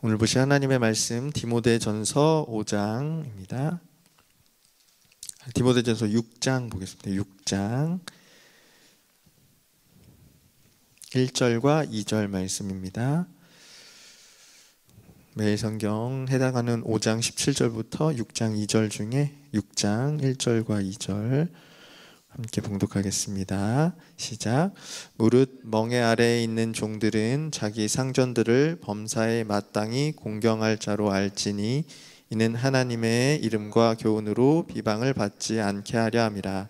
오늘 보실 하나님의 말씀 디모데전서 5장입니다. 디모데전서 6장 보겠습니다. 6장 1절과 2절 말씀입니다. 매일 성경 해당하는 5장 17절부터 6장 2절 중에 6장 1절과 2절 함께 봉독하겠습니다. 시작. 무릇 멍에 아래에 있는 종들은 자기 상전들을 범사에 마땅히 공경할 자로 알지니 이는 하나님의 이름과 교훈으로 비방을 받지 않게 하려 함이라.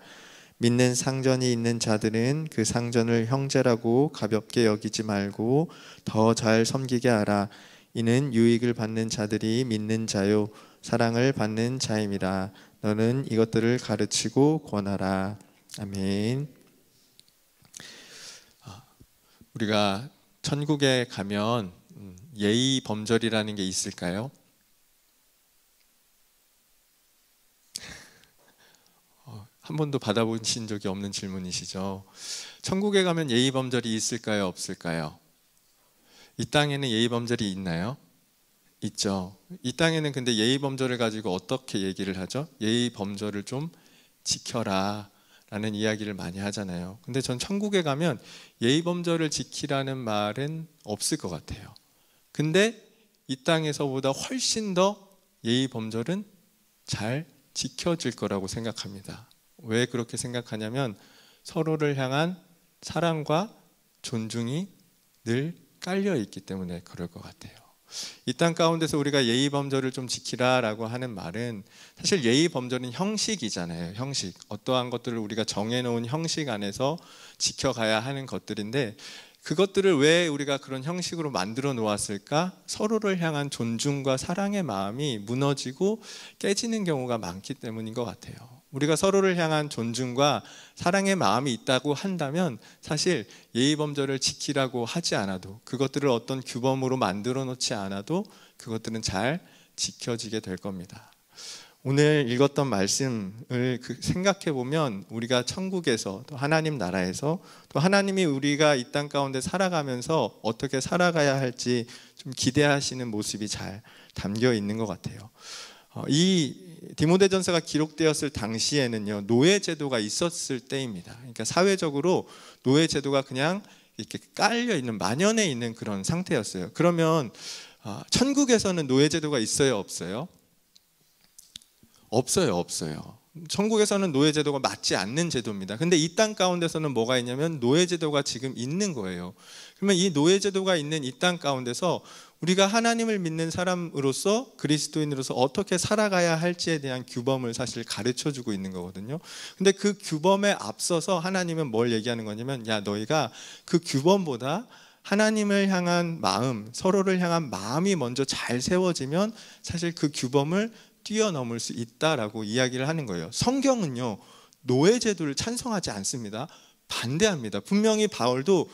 믿는 상전이 있는 자들은 그 상전을 형제라고 가볍게 여기지 말고 더 잘 섬기게 하라. 이는 유익을 받는 자들이 믿는 자요 사랑을 받는 자임이라. 너는 이것들을 가르치고 권하라. 아멘. 우리가 천국에 가면 예의 범절이라는 게 있을까요? 한 번도 받아보신 적이 없는 질문이시죠. 천국에 가면 예의 범절이 있을까요? 없을까요? 이 땅에는 예의 범절이 있나요? 있죠. 이 땅에는 근데 예의 범절을 가지고 어떻게 얘기를 하죠? 예의 범절을 좀 지켜라 라는 이야기를 많이 하잖아요. 근데 전 천국에 가면 예의 범절을 지키라는 말은 없을 것 같아요. 근데 이 땅에서보다 훨씬 더 예의 범절은 잘 지켜질 거라고 생각합니다. 왜 그렇게 생각하냐면 서로를 향한 사랑과 존중이 늘 깔려 있기 때문에 그럴 것 같아요. 이 땅 가운데서 우리가 예의 범절을 좀 지키라라고 하는 말은 사실 예의 범절은 형식이잖아요. 형식. 어떠한 것들을 우리가 정해놓은 형식 안에서 지켜가야 하는 것들인데 그것들을 왜 우리가 그런 형식으로 만들어 놓았을까? 서로를 향한 존중과 사랑의 마음이 무너지고 깨지는 경우가 많기 때문인 것 같아요. 우리가 서로를 향한 존중과 사랑의 마음이 있다고 한다면 사실 예의 범절을 지키라고 하지 않아도 그것들을 어떤 규범으로 만들어 놓지 않아도 그것들은 잘 지켜지게 될 겁니다. 오늘 읽었던 말씀을 생각해 보면 우리가 천국에서 또 하나님 나라에서 또 하나님이 우리가 이 땅 가운데 살아가면서 어떻게 살아가야 할지 좀 기대하시는 모습이 잘 담겨 있는 것 같아요. 이 디모데전서가 기록되었을 당시에는요 노예 제도가 있었을 때입니다. 그러니까 사회적으로 노예 제도가 그냥 이렇게 깔려 있는 만연해 있는 그런 상태였어요. 그러면 천국에서는 노예 제도가 있어요, 없어요? 없어요. 천국에서는 노예 제도가 맞지 않는 제도입니다. 근데 이 땅 가운데서는 뭐가 있냐면 노예 제도가 지금 있는 거예요. 그러면 이 노예 제도가 있는 이 땅 가운데서 우리가 하나님을 믿는 사람으로서 그리스도인으로서 어떻게 살아가야 할지에 대한 규범을 사실 가르쳐 주고 있는 거거든요. 근데 그 규범에 앞서서 하나님은 뭘 얘기하는 거냐면 야 너희가 그 규범보다 하나님을 향한 마음, 서로를 향한 마음이 먼저 잘 세워지면 사실 그 규범을 뛰어넘을 수 있다라고 이야기를 하는 거예요. 성경은요 노예 제도를 찬성하지 않습니다. 반대합니다. 분명히 바울도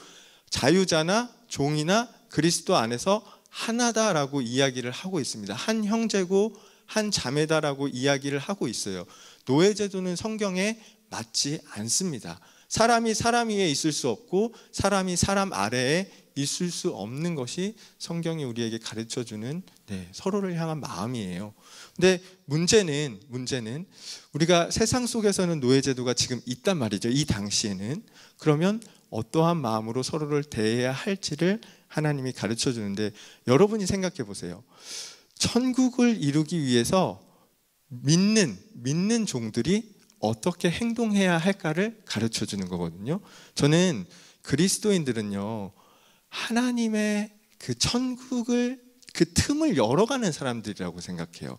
자유자나 종이나 그리스도 안에서 하나다라고 이야기를 하고 있습니다. 한 형제고 한 자매다라고 이야기를 하고 있어요. 노예 제도는 성경에 맞지 않습니다. 사람이 사람 위에 있을 수 없고 사람이 사람 아래에 있을 수 없는 것이 성경이 우리에게 가르쳐주는 서로를 향한 마음이에요. 근데 문제는 우리가 세상 속에서는 노예 제도가 지금 있단 말이죠. 이 당시에는. 그러면 어떠한 마음으로 서로를 대해야 할지를 하나님이 가르쳐 주는데 여러분이 생각해 보세요. 천국을 이루기 위해서 믿는 종들이 어떻게 행동해야 할까를 가르쳐 주는 거거든요. 저는 그리스도인들은요 하나님의 그 천국을 그 틈을 열어가는 사람들이라고 생각해요.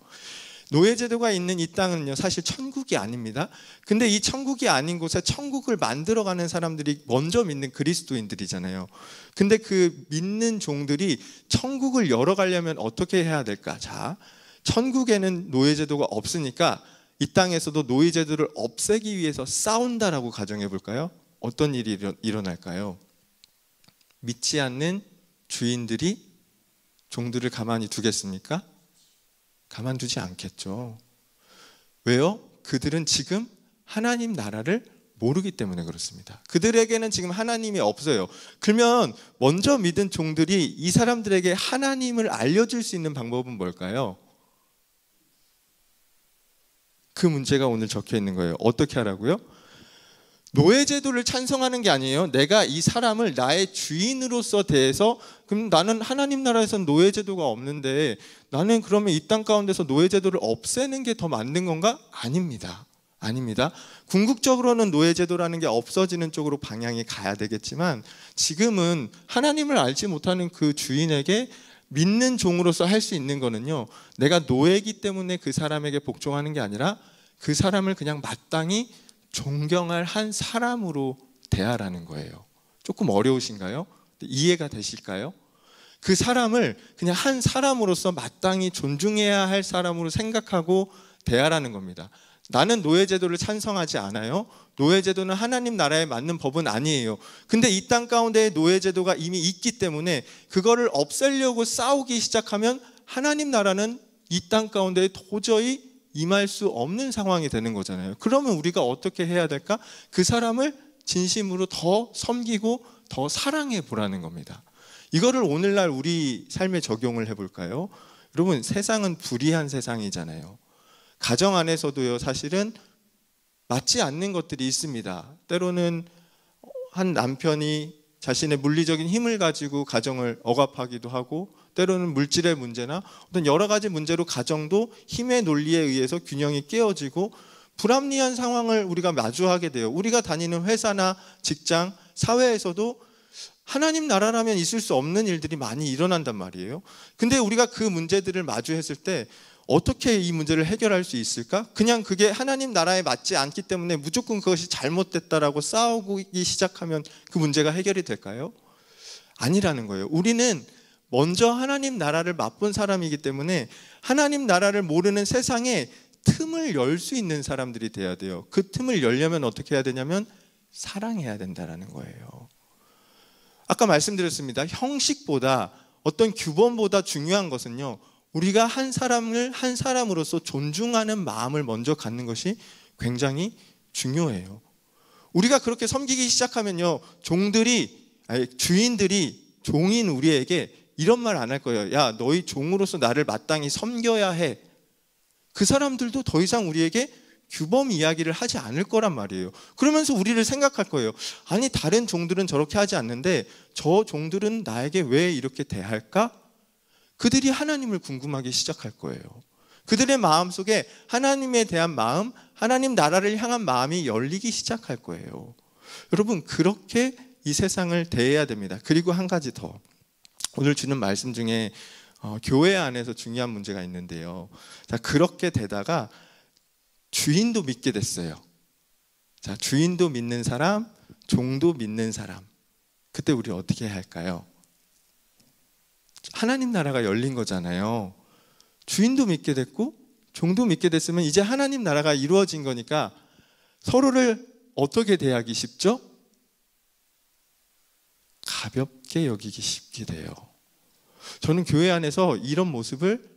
노예 제도가 있는 이 땅은요 사실 천국이 아닙니다. 근데 이 천국이 아닌 곳에 천국을 만들어가는 사람들이 먼저 믿는 그리스도인들이잖아요. 근데 그 믿는 종들이 천국을 열어가려면 어떻게 해야 될까? 자, 천국에는 노예 제도가 없으니까 이 땅에서도 노예 제도를 없애기 위해서 싸운다라고 가정해 볼까요? 어떤 일이 일어날까요? 믿지 않는 주인들이 종들을 가만히 두겠습니까? 가만두지 않겠죠. 왜요? 그들은 지금 하나님 나라를 모르기 때문에 그렇습니다. 그들에게는 지금 하나님이 없어요. 그러면 먼저 믿은 종들이 이 사람들에게 하나님을 알려줄 수 있는 방법은 뭘까요? 그 문제가 오늘 적혀 있는 거예요. 어떻게 하라고요? 노예제도를 찬성하는 게 아니에요. 내가 이 사람을 나의 주인으로서 대해서, 그럼 나는 하나님 나라에서는 노예제도가 없는데 나는 그러면 이 땅 가운데서 노예제도를 없애는 게 더 맞는 건가? 아닙니다. 아닙니다. 궁극적으로는 노예제도라는 게 없어지는 쪽으로 방향이 가야 되겠지만, 지금은 하나님을 알지 못하는 그 주인에게 믿는 종으로서 할 수 있는 거는요, 내가 노예이기 때문에 그 사람에게 복종하는 게 아니라 그 사람을 그냥 마땅히 존경할 한 사람으로 대하라는 거예요. 조금 어려우신가요? 이해가 되실까요? 그 사람을 그냥 한 사람으로서 마땅히 존중해야 할 사람으로 생각하고 대하라는 겁니다. 나는 노예제도를 찬성하지 않아요. 노예제도는 하나님 나라에 맞는 법은 아니에요. 근데 이 땅 가운데 노예제도가 이미 있기 때문에 그거를 없애려고 싸우기 시작하면 하나님 나라는 이 땅 가운데 도저히 임할 수 없는 상황이 되는 거잖아요. 그러면 우리가 어떻게 해야 될까? 그 사람을 진심으로 더 섬기고 더 사랑해 보라는 겁니다. 이거를 오늘날 우리 삶에 적용을 해볼까요? 여러분, 세상은 불의한 세상이잖아요. 가정 안에서도요, 사실은 맞지 않는 것들이 있습니다. 때로는 한 남편이 자신의 물리적인 힘을 가지고 가정을 억압하기도 하고, 때로는 물질의 문제나 어떤 여러 가지 문제로 가정도 힘의 논리에 의해서 균형이 깨어지고 불합리한 상황을 우리가 마주하게 돼요. 우리가 다니는 회사나 직장, 사회에서도 하나님 나라라면 있을 수 없는 일들이 많이 일어난단 말이에요. 근데 우리가 그 문제들을 마주했을 때 어떻게 이 문제를 해결할 수 있을까? 그냥 그게 하나님 나라에 맞지 않기 때문에 무조건 그것이 잘못됐다라고 싸우기 시작하면 그 문제가 해결이 될까요? 아니라는 거예요. 우리는 먼저 하나님 나라를 맛본 사람이기 때문에 하나님 나라를 모르는 세상에 틈을 열 수 있는 사람들이 돼야 돼요. 그 틈을 열려면 어떻게 해야 되냐면 사랑해야 된다는 거예요. 아까 말씀드렸습니다. 형식보다, 어떤 규범보다 중요한 것은요, 우리가 한 사람을 한 사람으로서 존중하는 마음을 먼저 갖는 것이 굉장히 중요해요. 우리가 그렇게 섬기기 시작하면요, 주인들이 종인 우리에게 이런 말 안 할 거예요. 야, 너희 종으로서 나를 마땅히 섬겨야 해. 그 사람들도 더 이상 우리에게 규범 이야기를 하지 않을 거란 말이에요. 그러면서 우리를 생각할 거예요. 아니, 다른 종들은 저렇게 하지 않는데 저 종들은 나에게 왜 이렇게 대할까? 그들이 하나님을 궁금하기 시작할 거예요. 그들의 마음속에 하나님에 대한 마음, 하나님 나라를 향한 마음이 열리기 시작할 거예요. 여러분, 그렇게 이 세상을 대해야 됩니다. 그리고 한 가지 더, 오늘 주는 말씀 중에 교회 안에서 중요한 문제가 있는데요. 자, 그렇게 되다가 주인도 믿게 됐어요. 자, 주인도 믿는 사람, 종도 믿는 사람. 그때 우리 어떻게 해야 할까요? 하나님 나라가 열린 거잖아요. 주인도 믿게 됐고 종도 믿게 됐으면 이제 하나님 나라가 이루어진 거니까 서로를 어떻게 대하기 쉽죠? 가볍게 여기기 쉽게 돼요. 저는 교회 안에서 이런 모습을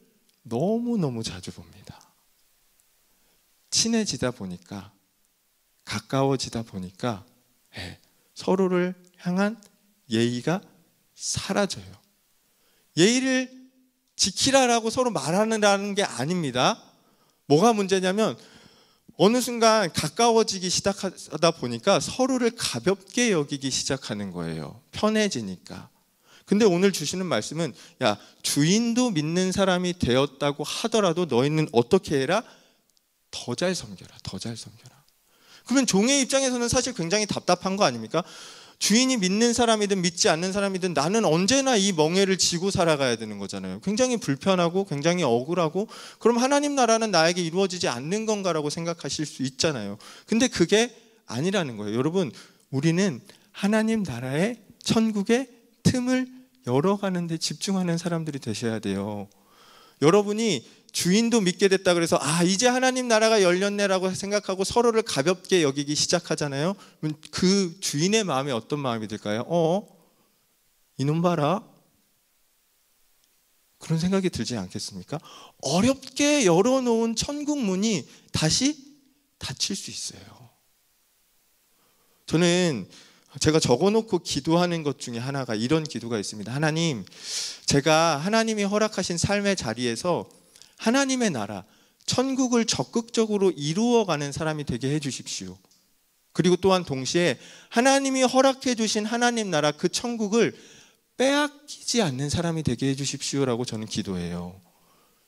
너무너무 자주 봅니다. 친해지다 보니까, 가까워지다 보니까 서로를 향한 예의가 사라져요. 예의를 지키라라고 서로 말하는 게 아닙니다. 뭐가 문제냐면 어느 순간 가까워지기 시작하다 보니까 서로를 가볍게 여기기 시작하는 거예요. 편해지니까. 근데 오늘 주시는 말씀은, 야, 주인도 믿는 사람이 되었다고 하더라도 너희는 어떻게 해라? 더 잘 섬겨라. 더 잘 섬겨라. 그러면 종의 입장에서는 사실 굉장히 답답한 거 아닙니까? 주인이 믿는 사람이든 믿지 않는 사람이든 나는 언제나 이 멍에를 지고 살아가야 되는 거잖아요. 굉장히 불편하고 굉장히 억울하고, 그럼 하나님 나라는 나에게 이루어지지 않는 건가라고 생각하실 수 있잖아요. 근데 그게 아니라는 거예요. 여러분, 우리는 하나님 나라의 천국의 틈을 열어가는 데 집중하는 사람들이 되셔야 돼요. 여러분이 주인도 믿게 됐다 그래서 이제 하나님 나라가 열렸네라고 생각하고 서로를 가볍게 여기기 시작하잖아요. 그 주인의 마음에 어떤 마음이 들까요? 이놈 봐라. 그런 생각이 들지 않겠습니까? 어렵게 열어놓은 천국 문이 다시 닫힐 수 있어요. 저는 제가 적어놓고 기도하는 것 중에 하나가 이런 기도가 있습니다. 하나님, 제가 하나님이 허락하신 삶의 자리에서 하나님의 나라, 천국을 적극적으로 이루어가는 사람이 되게 해주십시오. 그리고 또한 동시에 하나님이 허락해 주신 하나님 나라 그 천국을 빼앗기지 않는 사람이 되게 해주십시오라고 저는 기도해요.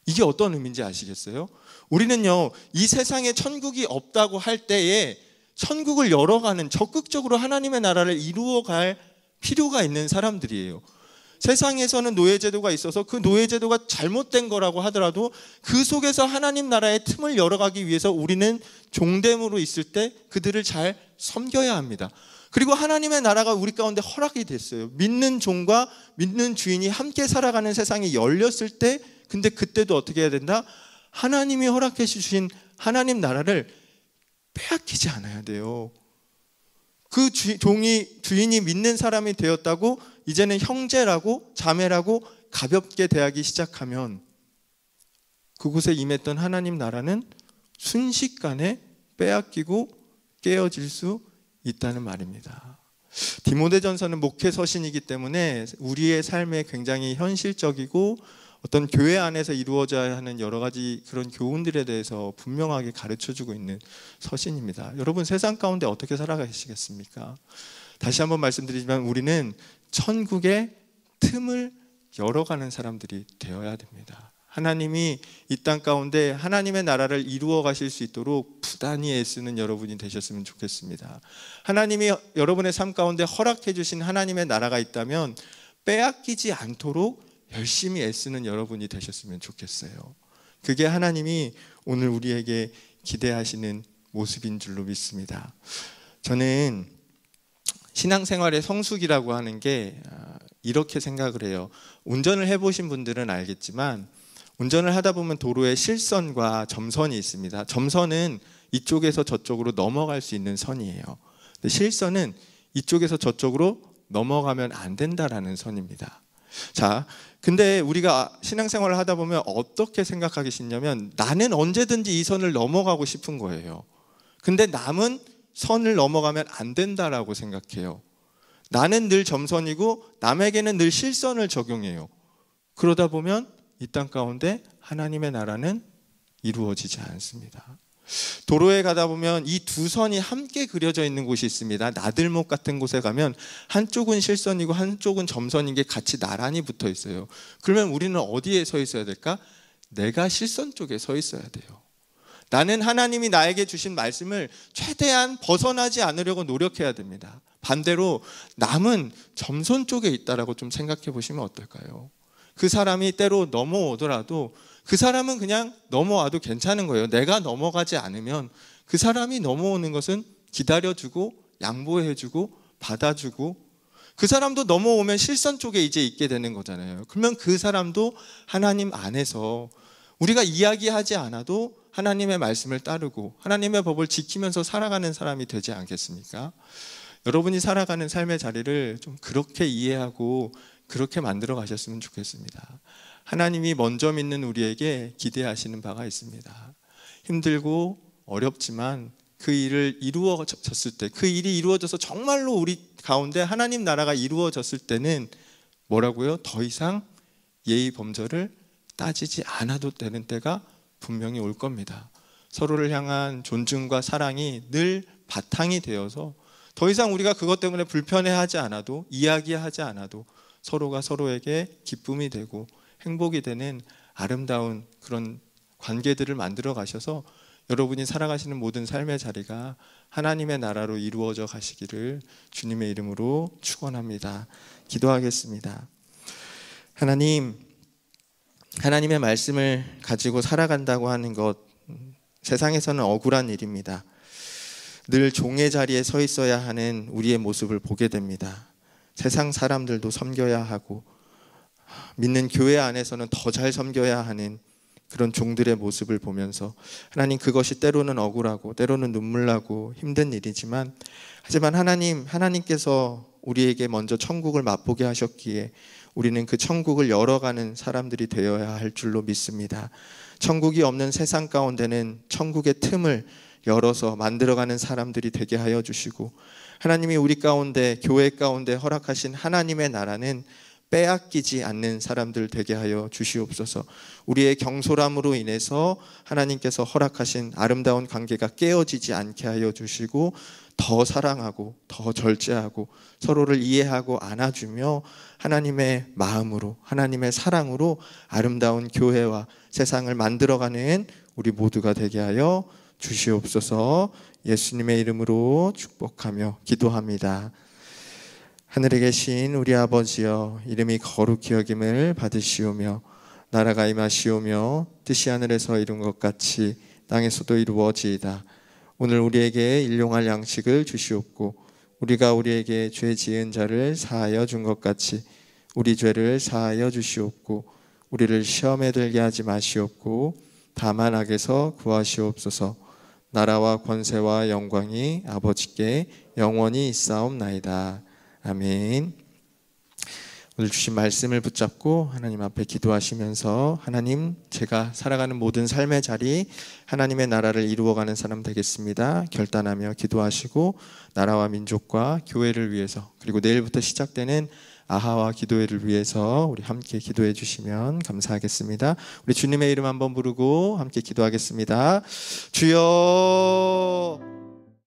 이게 어떤 의미인지 아시겠어요? 우리는요, 이 세상에 천국이 없다고 할 때에 천국을 열어가는, 적극적으로 하나님의 나라를 이루어갈 필요가 있는 사람들이에요. 세상에서는 노예제도가 있어서 그 노예제도가 잘못된 거라고 하더라도 그 속에서 하나님 나라의 틈을 열어가기 위해서 우리는 종됨으로 있을 때 그들을 잘 섬겨야 합니다. 그리고 하나님의 나라가 우리 가운데 허락이 됐어요. 믿는 종과 믿는 주인이 함께 살아가는 세상이 열렸을 때, 근데 그때도 어떻게 해야 된다? 하나님이 허락해 주신 하나님 나라를 빼앗기지 않아야 돼요. 그 주인이 믿는 사람이 되었다고 이제는 형제라고 자매라고 가볍게 대하기 시작하면 그곳에 임했던 하나님 나라는 순식간에 빼앗기고 깨어질 수 있다는 말입니다. 디모데전서는 목회 서신이기 때문에 우리의 삶에 굉장히 현실적이고 어떤 교회 안에서 이루어져야 하는 여러 가지 그런 교훈들에 대해서 분명하게 가르쳐주고 있는 서신입니다. 여러분, 세상 가운데 어떻게 살아가시겠습니까? 다시 한번 말씀드리지만 우리는 천국의 틈을 열어가는 사람들이 되어야 됩니다. 하나님이 이 땅 가운데 하나님의 나라를 이루어 가실 수 있도록 부단히 애쓰는 여러분이 되셨으면 좋겠습니다. 하나님이 여러분의 삶 가운데 허락해 주신 하나님의 나라가 있다면 빼앗기지 않도록 열심히 애쓰는 여러분이 되셨으면 좋겠어요. 그게 하나님이 오늘 우리에게 기대하시는 모습인 줄로 믿습니다. 저는 신앙생활의 성숙이라고 하는 게 이렇게 생각을 해요. 운전을 해보신 분들은 알겠지만 운전을 하다 보면 도로에 실선과 점선이 있습니다. 점선은 이쪽에서 저쪽으로 넘어갈 수 있는 선이에요. 근데 실선은 이쪽에서 저쪽으로 넘어가면 안 된다라는 선입니다. 자, 근데 우리가 신앙생활을 하다 보면 어떻게 생각하기 쉽냐면 나는 언제든지 이 선을 넘어가고 싶은 거예요. 근데 남은 선을 넘어가면 안 된다라고 생각해요. 나는 늘 점선이고 남에게는 늘 실선을 적용해요. 그러다 보면 이 땅 가운데 하나님의 나라는 이루어지지 않습니다. 도로에 가다 보면 이 두 선이 함께 그려져 있는 곳이 있습니다. 나들목 같은 곳에 가면 한쪽은 실선이고 한쪽은 점선인 게 같이 나란히 붙어 있어요. 그러면 우리는 어디에 서 있어야 될까? 내가 실선 쪽에 서 있어야 돼요. 나는 하나님이 나에게 주신 말씀을 최대한 벗어나지 않으려고 노력해야 됩니다. 반대로 남은 점선 쪽에 있다라고 좀 생각해 보시면 어떨까요? 그 사람이 때로 넘어오더라도 그 사람은 그냥 넘어와도 괜찮은 거예요. 내가 넘어가지 않으면 그 사람이 넘어오는 것은 기다려주고 양보해주고 받아주고 그 사람도 넘어오면 실선 쪽에 이제 있게 되는 거잖아요. 그러면 그 사람도 하나님 안에서 우리가 이야기하지 않아도 하나님의 말씀을 따르고 하나님의 법을 지키면서 살아가는 사람이 되지 않겠습니까? 여러분이 살아가는 삶의 자리를 좀 그렇게 이해하고 그렇게 만들어 가셨으면 좋겠습니다. 하나님이 먼저 믿는 우리에게 기대하시는 바가 있습니다. 힘들고 어렵지만 그 일을 이루어졌을 때, 그 일이 이루어져서 정말로 우리 가운데 하나님 나라가 이루어졌을 때는 뭐라고요? 더 이상 예의 범절을 따지지 않아도 되는 때가 분명히 올 겁니다. 서로를 향한 존중과 사랑이 늘 바탕이 되어서 더 이상 우리가 그것 때문에 불편해하지 않아도, 이야기하지 않아도 서로가 서로에게 기쁨이 되고 행복이 되는 아름다운 그런 관계들을 만들어 가셔서 여러분이 살아가시는 모든 삶의 자리가 하나님의 나라로 이루어져 가시기를 주님의 이름으로 축원합니다. 기도하겠습니다. 하나님, 하나님의 말씀을 가지고 살아간다고 하는 것 세상에서는 억울한 일입니다. 늘 종의 자리에 서 있어야 하는 우리의 모습을 보게 됩니다. 세상 사람들도 섬겨야 하고 믿는 교회 안에서는 더 잘 섬겨야 하는 그런 종들의 모습을 보면서 하나님, 그것이 때로는 억울하고 때로는 눈물나고 힘든 일이지만 하지만 하나님께서 우리에게 먼저 천국을 맛보게 하셨기에 우리는 그 천국을 열어가는 사람들이 되어야 할 줄로 믿습니다. 천국이 없는 세상 가운데는 천국의 틈을 열어서 만들어가는 사람들이 되게 하여 주시고, 하나님이 우리 가운데, 교회 가운데 허락하신 하나님의 나라는 빼앗기지 않는 사람들 되게 하여 주시옵소서. 우리의 경솔함으로 인해서 하나님께서 허락하신 아름다운 관계가 깨어지지 않게 하여 주시고, 더 사랑하고 더 절제하고 서로를 이해하고 안아주며 하나님의 마음으로, 하나님의 사랑으로 아름다운 교회와 세상을 만들어가는 우리 모두가 되게 하여 주시옵소서. 예수님의 이름으로 축복하며 기도합니다. 하늘에 계신 우리 아버지여, 이름이 거룩히 여김을 받으시오며 나라가 임하시오며 뜻이 하늘에서 이룬 것 같이 땅에서도 이루어지이다. 오늘 우리에게 일용할 양식을 주시옵고, 우리가 우리에게 죄 지은 자를 사하여 준 것 같이 우리 죄를 사하여 주시옵고, 우리를 시험에 들게 하지 마시옵고 다만 악에서 구하시옵소서. 나라와 권세와 영광이 아버지께 영원히 있사옵나이다. 아멘. 오늘 주신 말씀을 붙잡고 하나님 앞에 기도하시면서, 하나님, 제가 살아가는 모든 삶의 자리 하나님의 나라를 이루어가는 사람 되겠습니다 결단하며 기도하시고, 나라와 민족과 교회를 위해서, 그리고 내일부터 시작되는 아하와 기도회를 위해서 우리 함께 기도해 주시면 감사하겠습니다. 우리 주님의 이름 한번 부르고 함께 기도하겠습니다. 주여.